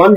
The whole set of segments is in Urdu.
1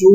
2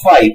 5,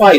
5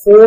4,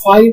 5,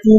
2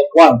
1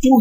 2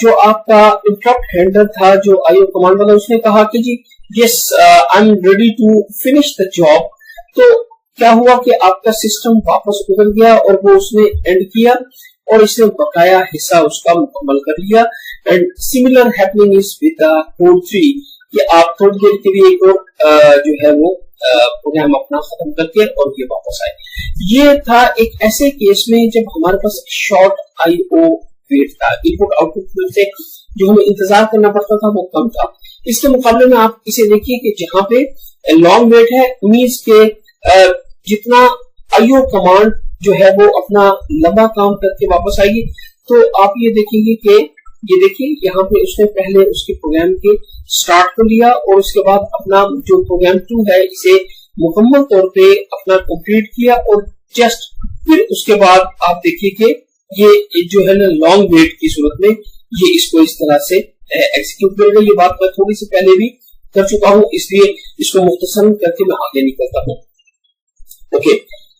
جو آپ کا انٹرپٹ ہینڈلر تھا جو آئی او کمانڈ والا, اس نے کہا کہ جی yes I am ready to finish the job. تو کیا ہوا کہ آپ کا سسٹم واپس ادھر گیا اور وہ اس نے اینڈ کیا اور اس نے بقایا حصہ اس کا مکمل کر لیا. And similar happening is with code 3 کہ آپ تھوڑی دیر کے لیے ایک اور جو ہے وہ پروگرام اپنا ختم کر کے اور یہ واپس آئے. یہ تھا ایک ایسے کیس میں جب ہمارے پاس شارٹ آئی او ویٹ تھا, ان پٹ آؤٹ پٹ سے جو ہمیں انتظار کرنا پڑتا تھا وہ کم تھا. اس کے مقابلے میں آپ اسے دیکھیے کہ جہاں پہ لانگ ویٹ ہے, امید کے جتنا آئی او کمانڈ جو ہے وہ اپنا لمبا کام کر کے واپس آئے گی. تو آپ یہ دیکھیں گے کہ یہ دیکھیں یہاں پہ اس نے پہلے اس کے پروگرام کے سٹارٹ کو لیا اور اس کے بعد اپنا جو پروگرام 2 ہے اسے مکمل طور پہ اپنا کمپلیٹ کیا اور جسٹ پھر اس کے بعد آپ دیکھیے کہ یہ جو ہے نا لانگ ویٹ کی صورت میں یہ اس کو اس طرح سے ایکسیکیوٹ کرے گا. یہ بات میں تھوڑی سی پہلے بھی کر چکا ہوں, اس لیے اس کو مختصر کر کے میں آگے نکلتا ہوں. اوکے,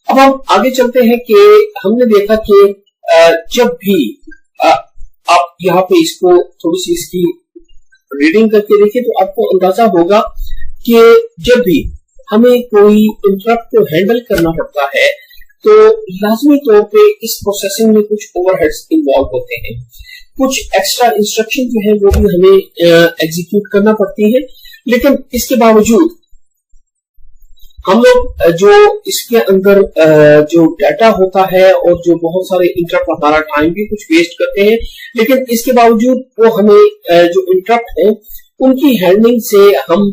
اب ہم آگے چلتے ہیں کہ ہم نے دیکھا کہ جب بھی آپ یہاں پہ اس کو تھوڑی سی اس کی ریڈنگ کر کے دیکھیں تو آپ کو اندازہ ہوگا کہ جب بھی ہمیں کوئی انٹرپٹ کو ہینڈل کرنا پڑتا ہے تو لازمی طور پہ اس پروسیسنگ میں کچھ اوور ہیڈز انوالو ہوتے ہیں, کچھ ایکسٹرا انسٹرکشن جو ہے وہ بھی ہمیں ایگزیکیوٹ کرنا پڑتی ہے. لیکن اس کے باوجود ہم لوگ جو اس کے اندر جو ڈیٹا ہوتا ہے اور جو بہت سارے انٹرپٹ ہمارا ٹائم بھی کچھ ویسٹ کرتے ہیں, لیکن اس کے باوجود وہ ہمیں جو انٹرپٹ ہیں ان کی ہینڈلنگ سے ہم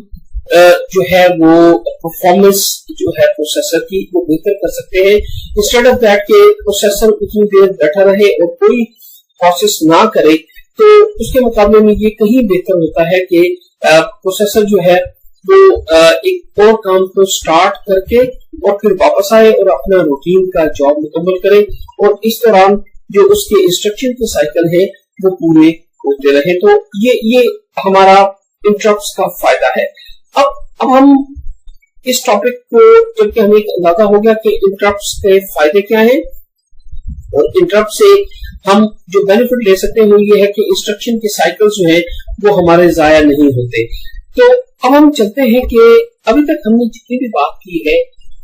جو ہے وہ پرفارمنس جو ہے پروسیسر کی وہ بہتر کر سکتے ہیں. انسٹیڈ آف دیٹ کہ پروسیسر اتنی دیر بیٹھا رہے اور کوئی پروسیس نہ کرے, تو اس کے مقابلے میں یہ کہیں بہتر ہوتا ہے کہ پروسیسر جو ہے وہ ایک اور کام کو سٹارٹ کر کے اور پھر واپس آئے اور اپنا روٹین کا جاب مکمل کرے اور اس دوران جو اس کے انسٹرکشن کے سائیکل ہے وہ پورے ہوتے رہے. تو یہ ہمارا انٹرپٹس کا فائدہ ہے. اب ہم اس ٹاپک کو جبکہ ہمیں ایک اندازہ ہو گیا کہ انٹرپٹس کے فائدے کیا ہیں اور انٹرپٹ سے ہم جو بینیفٹ لے سکتے ہیں وہ یہ ہے کہ انسٹرکشن کے سائیکل جو ہیں وہ ہمارے ضائع نہیں ہوتے. تو اب ہم چلتے ہیں کہ ابھی تک ہم نے جتنی بھی بات کی ہے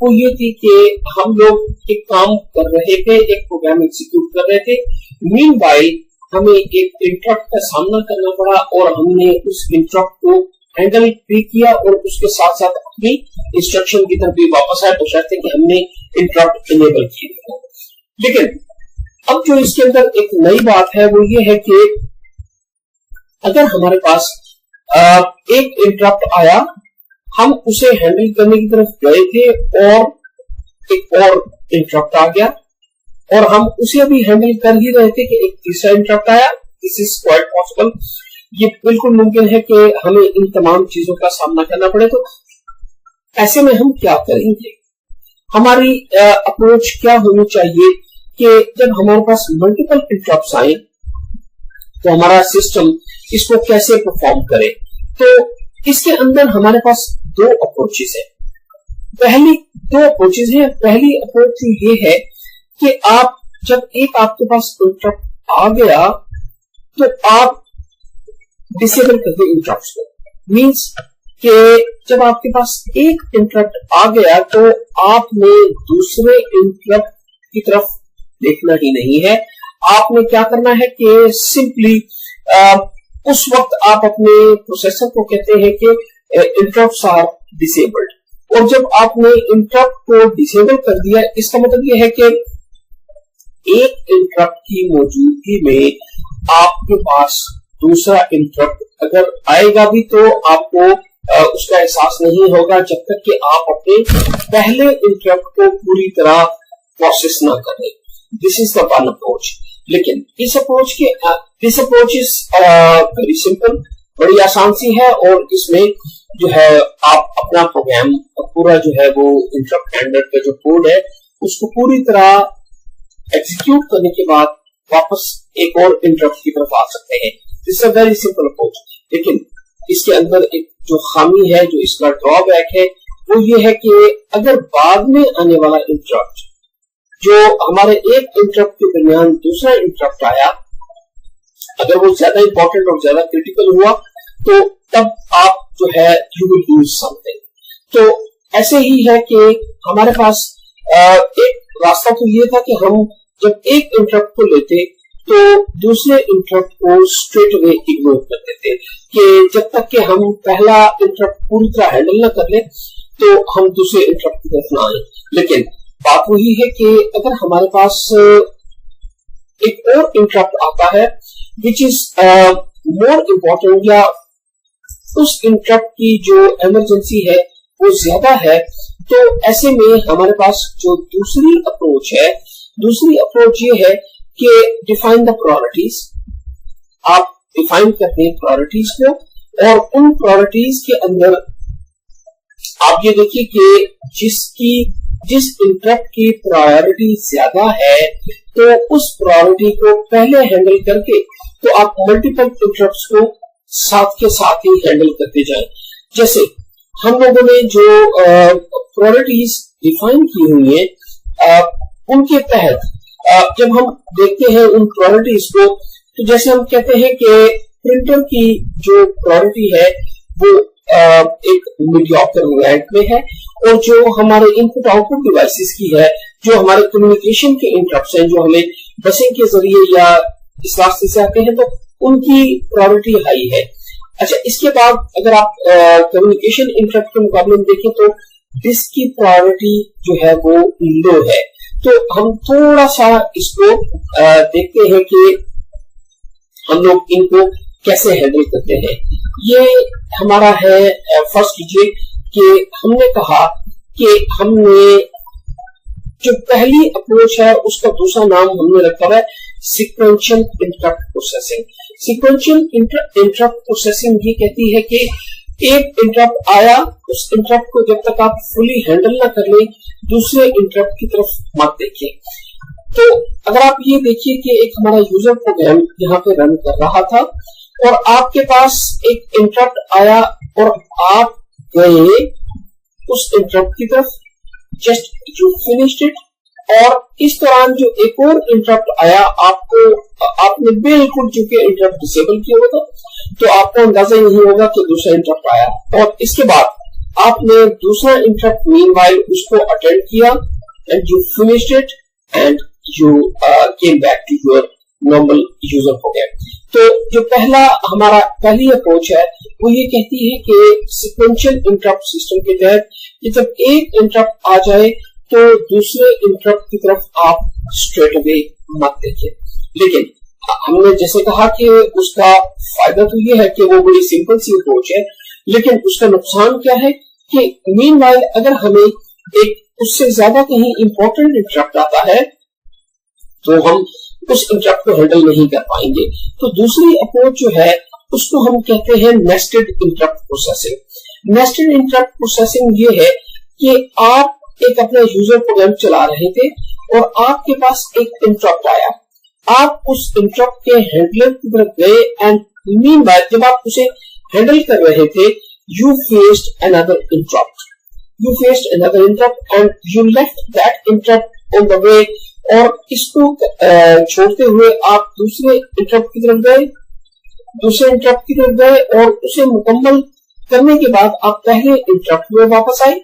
وہ یہ تھی کہ ہم لوگ ایک کام کر رہے تھے, ایک پروگرام ایگزیکیوٹ کر رہے تھے, مین وائل ہمیں ایک انٹرپٹ کا سامنا کرنا پڑا اور ہم نے اس انٹرپٹ کو ہینڈل بھی کیا اور اس کے ساتھ ساتھ اپنی انسٹرکشن کی طرف بھی واپس آئے بشرطے کہ ہم نے انٹرپٹ انیبل کیا. لیکن اب جو اس کے اندر ایک نئی بات ہے وہ یہ ہے کہ اگر ہمارے پاس ایک انٹرپٹ آیا, ہم اسے ہینڈل کرنے کی طرف گئے تھے اور ایک اور انٹرپٹ آ گیا اور ہم اسے بھی ہینڈل کر ہی رہے تھے کہ ایک تیسرا انٹرپٹ آیا. دس از کوائٹ پاسبل, یہ بالکل ممکن ہے کہ ہمیں ان تمام چیزوں کا سامنا کرنا پڑے. تو ایسے میں ہم کیا کریں گے, ہماری اپروچ کیا ہونی چاہیے کہ جب ہمارے پاس ملٹیپل انٹرپٹس آئیں تو ہمارا سسٹم اس کو کیسے پرفارم کرے. تو اس کے اندر ہمارے پاس دو اپروچز ہیں. پہلی اپروچ یہ ہے کہ آپ جب ایک آپ کے پاس انٹرپٹ آ گیا تو آپ ڈسیبل کر دیں انٹرپٹس کو. مینس کہ جب آپ کے پاس ایک انٹرپٹ آ گیا تو آپ نے دوسرے انٹرپٹ کی طرف دیکھنا ہی نہیں ہے. آپ نے کیا کرنا ہے کہ سمپلی اس وقت آپ اپنے پروسیسر کو کہتے ہیں کہ انٹرپٹس آر ڈسیبلڈ, اور جب آپ نے انٹرپٹ کو ڈسیبل کر دیا اس کا مطلب یہ ہے کہ ایک انٹرپٹ کی موجودگی میں آپ کے پاس دوسرا انٹرپٹ اگر آئے گا بھی تو آپ کو اس کا احساس نہیں ہوگا جب تک کہ آپ اپنے پہلے انٹرپٹ کو پوری طرح پروسیس نہ کریں. دس از دا ون اپروچ. لیکن اس اپروچ از ویری سمپل, بڑی آسان سی ہے اور اس میں جو ہے آپ اپنا پروگرام پورا جو ہے وہ انٹرپٹ ہینڈلر کا جو کوڈ ہے اس کو پوری طرح ایگزیکیوٹ کرنے کے بعد واپس ایک اور انٹرپٹ کی طرف آ سکتے ہیں. دس از اے ویری سمپل اپروچ. لیکن اس کے اندر ایک جو خامی ہے, جو اس کا ڈرا بیک ہے وہ یہ ہے کہ اگر بعد میں آنے والا انٹرپٹ جو ہمارے ایک انٹرپٹ کے درمیان دوسرا انٹرپٹ آیا, اگر وہ زیادہ امپورٹنٹ اور زیادہ کریٹیکل ہوا تو تب آپ جو ہے you will use some thing. تو ایسے ہی ہے کہ ہمارے پاس ایک راستہ تو یہ تھا کہ ہم جب ایک انٹرپٹ کو لیتے تو دوسرے انٹرپٹ کو اسٹریٹ اوے اگنور کر دیتے کہ جب تک کہ ہم پہلا انٹرپٹ پوری طرح ہینڈل نہ کر لیں تو ہم دوسرے انٹرپٹ کی طرف نہ آئیں. لیکن بات وہی ہے کہ اگر ہمارے پاس ایک اور انٹرپٹ آتا ہے which is more important یا اس انٹرپٹ کی جو ایمرجنسی ہے وہ زیادہ ہے, تو ایسے میں ہمارے پاس جو دوسری اپروچ یہ ہے کہ ڈیفائن دا پرائورٹیز. آپ ڈیفائن کرتے ہیں پرائورٹیز کو اور ان پرائورٹیز کے اندر آپ یہ دیکھیے کہ جس انٹرپٹ کی پرائورٹی زیادہ ہے تو اس پرائورٹی کو پہلے ہینڈل کر کے تو آپ ملٹیپل انٹرپٹس کو ساتھ کے ساتھ ہی ہینڈل کرتے جائیں. جیسے ہم لوگوں نے جو پرائورٹیز ڈیفائن کی ہوئی ہیں ان کے تحت جب ہم دیکھتے ہیں ان پرائورٹیز کو تو جیسے ہم کہتے ہیں کہ پرنٹر کی جو پرائورٹی ہے وہ ایک میڈیوکر رینک میں ہے, اور جو ہمارے ان پٹ آؤٹ پٹ ڈیوائسز کی ہے, جو ہمارے کمیونیکیشن کے انٹرپٹس ہیں جو ہمیں بسنگ کے ذریعے یا اس راستے سے آتے ہیں تو ان کی پرائورٹی ہائی ہے. اچھا, اس کے بعد اگر آپ کمیونیکیشن انٹرپٹ کے مقابلے میں دیکھیں تو ڈسک کی پرائورٹی جو ہے وہ لو ہے. تو ہم تھوڑا سا اس کو دیکھتے ہیں کہ ہم لوگ ان کو کیسے ہینڈل کرتے ہیں. یہ ہمارا ہے, فرض کیجئے کہ ہم نے کہا کہ ہم نے جو پہلی اپروچ ہے اس کا دوسرا نام ہم نے رکھا ہے sequential interrupt processing. Sequential interrupt processing یہ کہتی ہے کہ ایک انٹرپٹ آیا, اس انٹرپٹ کو جب تک آپ فلی ہینڈل نہ کر لیں دوسرے انٹرپٹ کی طرف مت دیکھیں. تو اگر آپ یہ دیکھیے کہ ایک ہمارا یوزر پروگرام یہاں پہ رن کر رہا تھا اور آپ کے پاس ایک انٹرپٹ آیا اور آپ گئے اس انٹرپٹ کی طرف, جسٹ یو فنشڈ اٹ, اور اس دوران جو ایک اور انٹرپٹ آیا آپ نے بالکل چونکہ انٹرپٹ ڈسیبل کیا ہوا تھا تو آپ کو اندازہ ہی نہیں ہوگا کہ دوسرا انٹرپٹ آیا, اور اس کے بعد آپ نے دوسرا انٹرپٹ مین وائل اس کو اٹینڈ کیا and you finished it and you came back to your normal user program. تو جو پہلی اپروچ ہے وہ یہ کہتی ہے کہ سیکوینشل انٹرپٹ سسٹم کے تحت کہ جب ایک انٹرپٹ آ جائے تو دوسرے انٹرپٹ کی طرف آپ اسٹریٹ اوے مت دیکھیں. لیکن ہم نے جیسے کہا کہ اس کا فائدہ تو یہ ہے کہ وہ بڑی سمپل سی اپروچ ہے, لیکن اس کا نقصان کیا ہے کہ مین وائل اگر ہمیں ایک اس سے زیادہ کہیں امپورٹنٹ انٹرپٹ آتا ہے تو ہم اس انٹرپٹ کو ہینڈل نہیں کر پائیں گے. تو دوسری اپروچ جو ہے اس کو ہم کہتے ہیں nested interrupt processing. Nested interrupt processing یہ ہے کہ آپ ایک اپنا یوزر پروگرام چلا رہے تھے اور آپ کے پاس ایک انٹرپٹ آیا, آپ اس انٹرپٹ کے ہینڈلر کی طرف گئے اینڈ مین وائل جب آپ اسے ہینڈل کر رہے تھے you faced another interrupt and you left that interrupt on the way, اور اس کو چھوڑتے ہوئے آپ دوسرے انٹرپٹ کی طرف گئے اور اسے مکمل کرنے کے بعد آپ پہلے انٹرپٹ میں واپس آئے,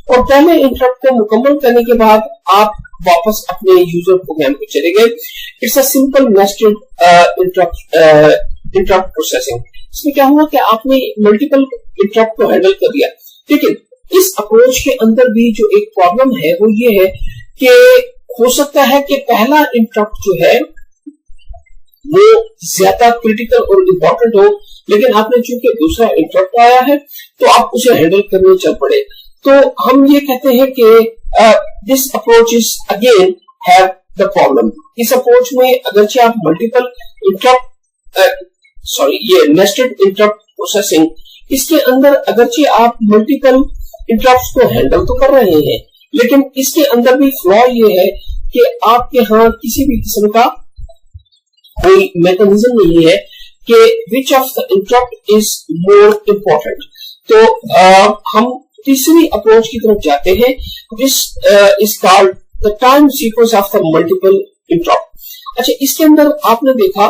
اور پہلے انٹرپٹ کو مکمل کرنے کے بعد آپ واپس اپنے یوزر پروگرام پہ چلے گئے. It's a simple nested interrupt processing. اس میں کیا ہوا کہ آپ نے ملٹیپل انٹرپٹ کو ہینڈل کر دیا. لیکن اس اپروچ کے اندر بھی جو ایک پرابلم ہے وہ یہ ہے کہ ہو سکتا ہے کہ پہلا انٹرپٹ جو ہے وہ زیادہ کریٹیکل اور امپورٹنٹ ہو, لیکن آپ نے چونکہ دوسرا انٹرپٹ آیا ہے تو آپ اسے ہینڈل کرنے چل پڑے. تو ہم یہ کہتے ہیں کہ this approach is again have the problem. اس اپروچ میں اگرچہ آپ ملٹیپل یہ نیسٹڈ انٹرپٹ پروسیسنگ, اس کے اندر اگرچہ آپ ملٹیپل انٹرپٹس کو ہینڈل تو کر رہے ہیں, لیکن اس کے اندر بھی فلا یہ ہے کہ آپ کے ہاں کسی بھی قسم کا کوئی میکانزم نہیں ہے کہ which of the interrupt is more important. تو ہم تیسری اپروچ کی طرف جاتے ہیں this is called the time sequence of the multiple interrupt. اچھا, اس کے اندر آپ نے دیکھا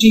t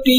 t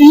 t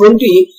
20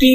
T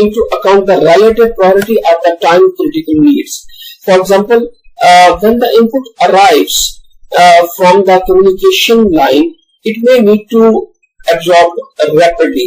into account the relative priority at the time critical needs. For example, when the input arrives from the communication line, it may need to absorb rapidly.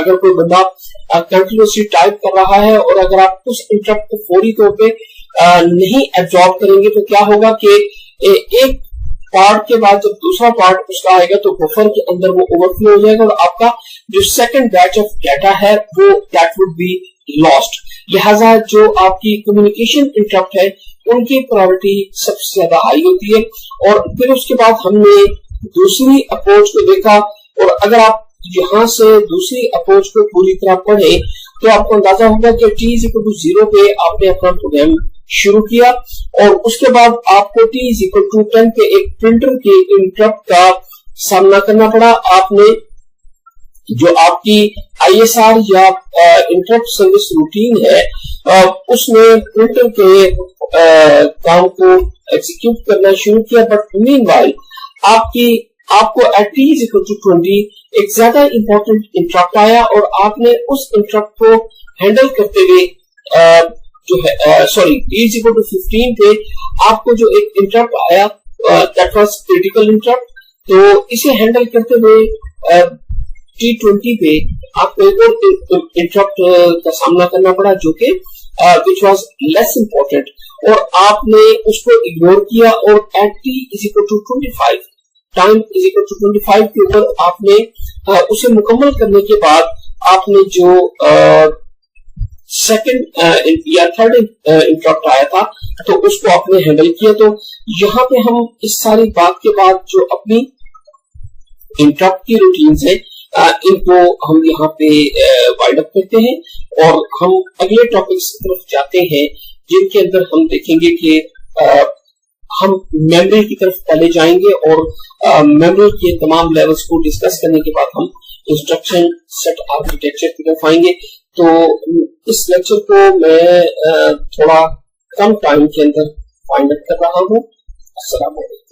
اگر کوئی بندہ کنٹینیوسلی ٹائپ کر رہا ہے اور اگر آپ اس انٹرپٹ کو فوری طور پہ نہیں ایبزارب کریں گے تو کیا ہوگا کہ ایک پارٹ کے بعد جب دوسرا پارٹ اس کا آئے گا تو بفر کے اندر وہ اوور فلو ہو جائے گا اور آپ کا جو سیکنڈ بیچ آف ڈیٹا ہے وہ دیٹ وڈ بی لاسٹ. لہٰذا جو آپ کی کمیونیکیشن انٹرپٹ ہے ان کی پرائیورٹی سب سے زیادہ ہائی ہوتی ہے. اور پھر اس کے بعد ہم نے دوسری اپروچ کو دیکھا اور اگر آپ یہاں سے دوسری اپروچ کو پوری طرح پڑھیں تو آپ کو اندازہ ہوگا کہ t=0 پہ آپ نے اپنا پروگرام شروع کیا اور اس کے بعد آپ کو t=10 پہ ایک پرنٹر کے انٹرپٹ کا سامنا کرنا پڑا. آپ نے جو آپ کی ISR یا انٹرپٹ سروس روٹین ہے اس میں پرنٹر کے کام کو ایگزیکیوٹ کرنا شروع کیا. بٹ مین وائل آپ کو ایٹ t=20 ایک زیادہ امپورٹنٹ انٹرپٹ آیا اور آپ نے اس انٹرپٹ کو ہینڈل کرتے ہوئے جو ہے t=15 پہ آپ کو جو ایک انٹرپٹ آیا دیٹ واز کریٹیکل انٹرپٹ. تو اسے ہینڈل کرتے ہوئے t20 پہ آپ کو ایک اور انٹرپٹ کا سامنا کرنا پڑا جو کہ which was less important اور آپ نے اس کو اگنور کیا اور at t=25 time=25 کے اوپر آپ نے اسے مکمل کرنے کے بعد آپ نے جو سیکنڈ یا تھرڈ انٹرپٹ آیا تھا تو اس کو آپ نے ہینڈل کیا. تو یہاں پہ ہم اس ساری بات کے بعد جو اپنی انٹرپٹ کی روٹینز ہیں ان کو ہم یہاں پہ وائڈ اپ کرتے ہیں اور ہم اگلے ٹاپکس کی طرف جاتے ہیں جن کے اندر ہم دیکھیں گے کہ ہم میموری کی طرف پہلے جائیں گے اور میموری کے تمام لیولز کو ڈسکس کرنے کے بعد ہم انسٹرکشن سیٹ آرکیٹیکچر کی طرف آئیں گے. تو اس لیکچر کو میں تھوڑا کم ٹائم کے اندر فائنڈ اپ کر رہا ہوں. السلام علیکم.